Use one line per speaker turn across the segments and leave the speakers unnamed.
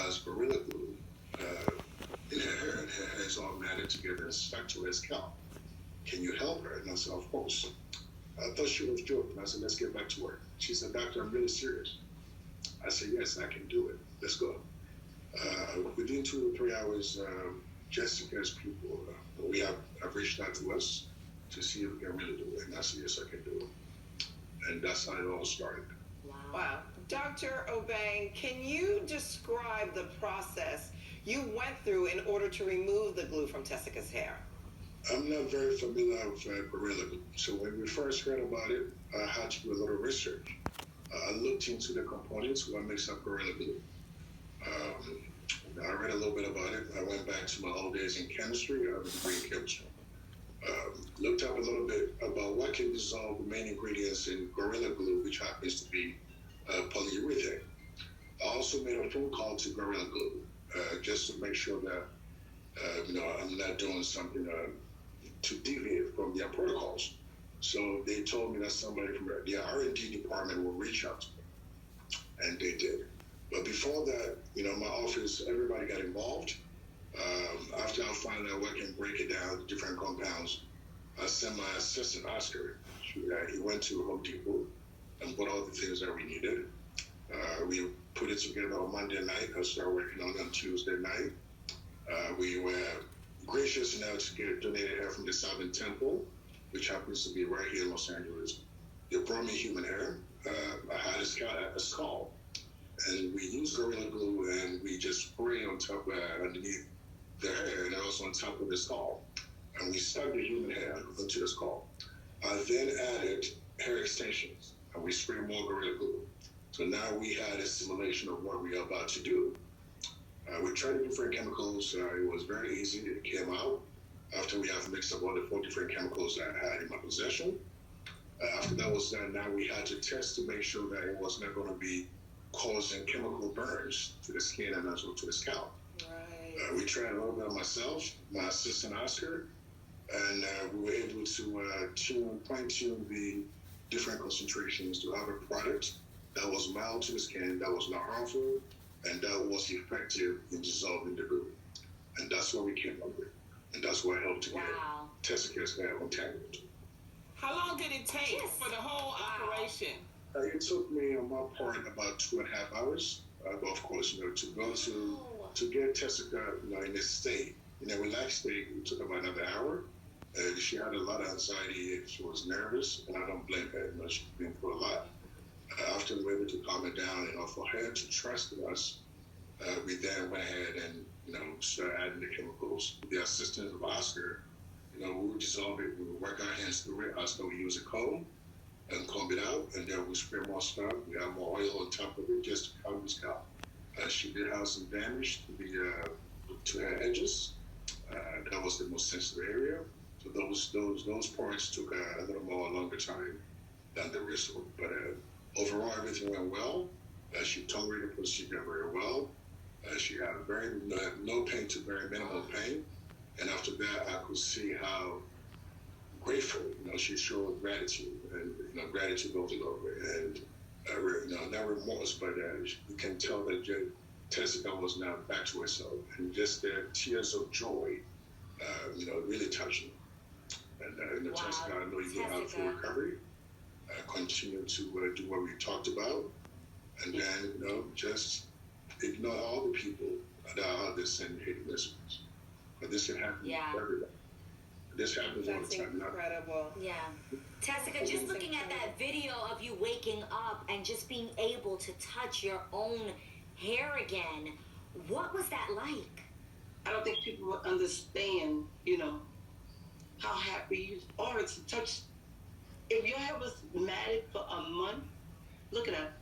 has Gorilla Glue in her hair, and her hair is all matted together and stuck to her scalp. Can you help her? And I said, of course. I thought she was joking. I said, let's get back to work. She said, doctor, I'm really serious. I said, yes, I can do it. Let's go. Within 2 to 3 hours, Tessica's people, have reached out to us to see if we can really do it. And I said, yes, I can do it. And that's how it all started.
Wow. Dr. Obeng, can you describe the process you went through in order to remove the glue from Tessica's hair?
I'm not very familiar with Gorilla Glue. So when we first heard about it, I had to do a little research. I looked into the components, what makes up Gorilla Glue. I read a little bit about it. I went back to my old days in chemistry. I was a degree in chemistry. Looked up a little bit about what can dissolve the main ingredients in Gorilla Glue, which happens to be polyurethane. I also made a phone call to Gorilla Glue just to make sure that I'm not doing something to deviate from their protocols. So they told me that somebody from the R&D department will reach out to me, and they did. But before that, my office, everybody got involved. After I found out what can break it down, the different compounds, I sent my assistant, Oscar. He went to Home Depot and bought all the things that we needed. We put it together on Monday night. I started working on it on Tuesday night. We were gracious enough to get donated hair from the Southern Temple, which happens to be right here in Los Angeles. They brought me human hair. I had a skull. And we used Gorilla Glue, and we just spray on top underneath the hair and also on top of the skull. And we stuck the human hair into the skull. I then added hair extensions, and we sprayed more Gorilla Glue. So now we had a simulation of what we are about to do. We tried different chemicals. It was very easy. It came out after we have mixed up all the 4 different chemicals that I had in my possession. After that was done, now we had to test to make sure that it was not going to be causing chemical burns to the skin and also to the scalp.
Right.
We tried a little bit on myself, my assistant Oscar, and we were able to fine-tune the different concentrations to have a product that was mild to the skin, that was not harmful, and that was effective in dissolving the glue. And that's what we came up with. And that's what helped to get Tessica's hair untangled.
How long did it take for the whole operation?
It took me on my part about 2.5 hours. But of course, to go to get Tessica, in a state, in a relaxed state, it took about another hour. She had a lot of anxiety. She was nervous, and I don't blame her. She's been through a lot. After we were able to calm her down, for her to trust us, we then went ahead and started adding the chemicals. With the assistance of Oscar, we would dissolve it. We would work our hands through it. Oscar would use a comb and comb it out, and then we spray more stuff. We have more oil on top of it just to cover the scalp. She did have some damage to her edges. That was the most sensitive area. So those parts took a little more longer time than the rest of it. But overall, everything went well. She tolerated the procedure very well. She had no pain to very minimal pain. And after that, I could see how grateful, she showed gratitude, and gratitude goes a long way. And not remorse, but you can tell that Tessica was now back to herself, and just the tears of joy, really touched me. And Tessica, I know you're out for recovery. Continue to do what we talked about, and then just ignore all the people that are out there sending hate messages. But this can happen to everybody. This happens all the time.
Incredible.
Yeah. Tessica, just looking at that video of you waking up and just being able to touch your own hair again, what was that like?
I don't think people would understand, how happy you are to touch. If your hair was matted for a month, look at that.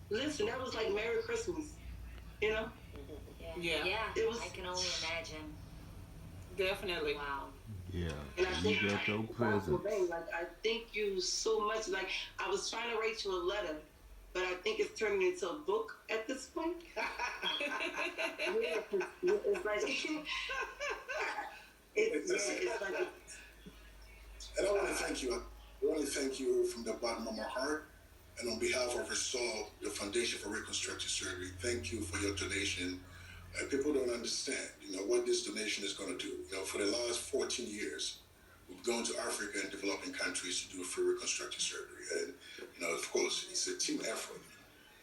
Listen, that was like Merry Christmas,
Yeah.
It was. I can only imagine.
Definitely.
Wow.
Yeah.
And I think
you got your presence.
I thank you so much. I was trying to write you a letter, but I think it's turning into a book at this point. It's like it's like.
And I want to thank you. I want to thank you from the bottom of my heart. And on behalf of Restore, the Foundation for Reconstructive Surgery, thank you for your donation. People don't understand, what this donation is going to do. For the last 14 years, we've gone to Africa and developing countries to do free reconstructive surgery. And, of course, it's a team effort.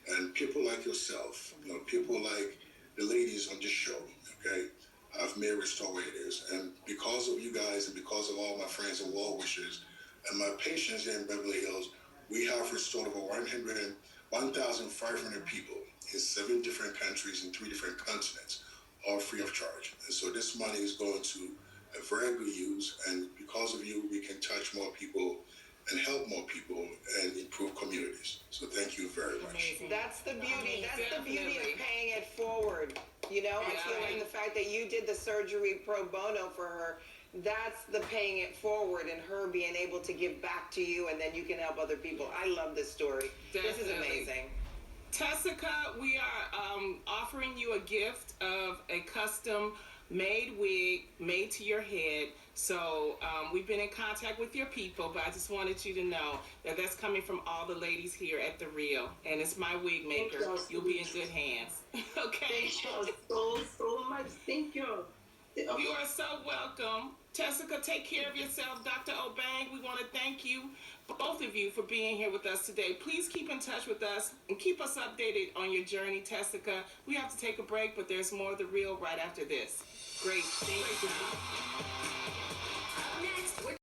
And people like yourself, people like the ladies on this show, okay, have made Restore what it is. And because of you guys and because of all my friends and well-wishers and my patients here in Beverly Hills, we have restored over 1,500 people in 7 different countries and 3 different continents, all free of charge. And so this money is going to a very good use, and because of you, we can touch more people and help more people and improve communities. So thank you very much.
Amazing.
That's the beauty.
Amazing.
That's the beauty
Definitely.
of paying it forward. I feel like the fact that you did the surgery pro bono for her, that's the paying it forward and her being able to give back to you, and then you can help other people. I love this story. This is
Definitely.
amazing.
Tessica, we are offering you a gift of a custom made wig made to your head. So we've been in contact with your people, but I just wanted you to know that that's coming from all the ladies here at the Rio, and it's my wig maker. You'll be in good hands. Okay.
Thank you so much. Thank you.
You are so welcome. Tessica, take care of yourself. Dr. Obang, we want to thank you, both of you, for being here with us today. Please keep in touch with us and keep us updated on your journey, Tessica. We have to take a break, but there's more of the Real right after this. Great. Thank you.